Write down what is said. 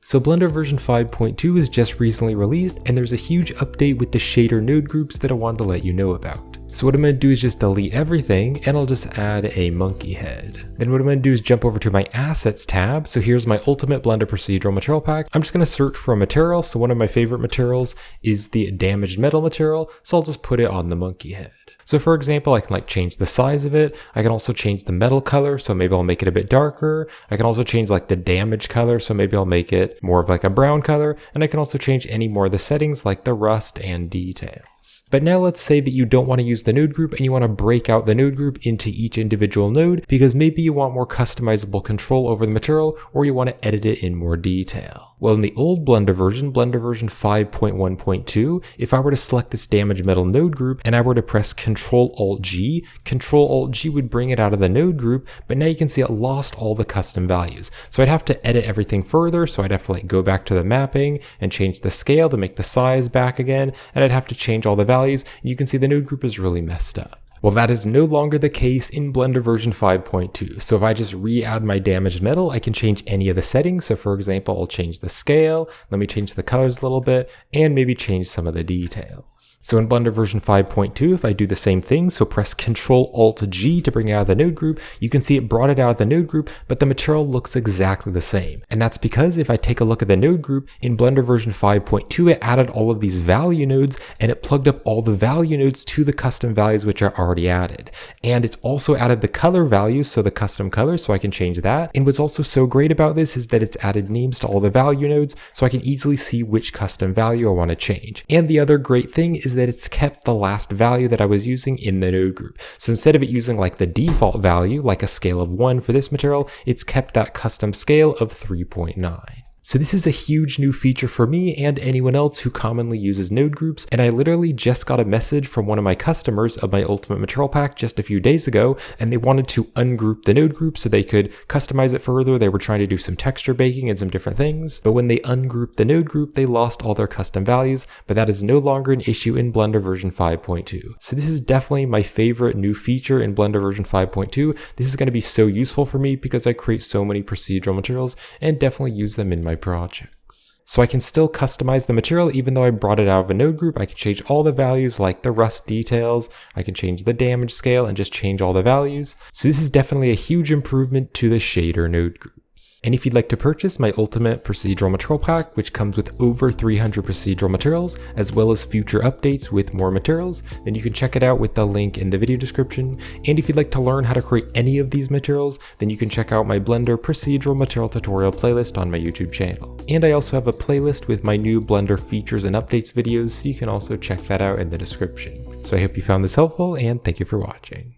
So Blender version 5.2 is just recently released, and there's a huge update with the shader node groups that I wanted to let you know about. So what I'm going to do is just delete everything, and I'll just add a monkey head. Then what I'm going to do is jump over to my assets tab. So here's my ultimate Blender procedural material pack. I'm just going to search for a material. So one of my favorite materials is the damaged metal material. So I'll just put it on the monkey head. So for example, I can change the size of it. I can also change the metal color. So maybe I'll make it a bit darker. I can also change the damage color. So maybe I'll make it more of a brown color. And I can also change any more of the settings like the rust and details. But now let's say that you don't want to use the node group and you want to break out the node group into each individual node because maybe you want more customizable control over the material or you want to edit it in more detail. Well, in the old Blender version 5.1.2, if I were to select this damaged metal node group and I were to press Ctrl-Alt-G, Ctrl-Alt-G would bring it out of the node group, but now you can see it lost all the custom values. So I'd have to edit everything further, so I'd have to go back to the mapping and change the scale to make the size back again, and I'd have to change all the values. You can see the node group is really messed up. Well, that is no longer the case in Blender version 5.2. So if I just re-add my damaged metal, I can change any of the settings. So for example, I'll change the scale, let me change the colors a little bit, and maybe change some of the details. So in Blender version 5.2, if I do the same thing, so press Ctrl-Alt-G to bring it out of the node group, you can see it brought it out of the node group, but the material looks exactly the same. And that's because if I take a look at the node group, in Blender version 5.2, it added all of these value nodes and it plugged up all the value nodes to the custom values which are already added. And it's also added the color values, so the custom colors, so I can change that. And what's also so great about this is that it's added names to all the value nodes, so I can easily see which custom value I want to change. And the other great thing is that it's kept the last value that I was using in the node group. So instead of it using the default value, like a scale of 1 for this material, it's kept that custom scale of 3.9. So this is a huge new feature for me and anyone else who commonly uses node groups, and I literally just got a message from one of my customers of my Ultimate Material Pack just a few days ago, and they wanted to ungroup the node group so they could customize it further. They were trying to do some texture baking and some different things, but when they ungrouped the node group, they lost all their custom values, but that is no longer an issue in Blender version 5.2. So this is definitely my favorite new feature in Blender version 5.2. This is going to be so useful for me because I create so many procedural materials and definitely use them in my projects. So I can still customize the material even though I brought it out of a node group. I can change all the values like the rust details, I can change the damage scale and just change all the values. So this is definitely a huge improvement to the shader node groups. And if you'd like to purchase my Ultimate Procedural Material Pack, which comes with over 300 procedural materials, as well as future updates with more materials, then you can check it out with the link in the video description. And if you'd like to learn how to create any of these materials, then you can check out my Blender Procedural Material Tutorial playlist on my YouTube channel. And I also have a playlist with my new Blender features and updates videos, so you can also check that out in the description. So I hope you found this helpful, and thank you for watching.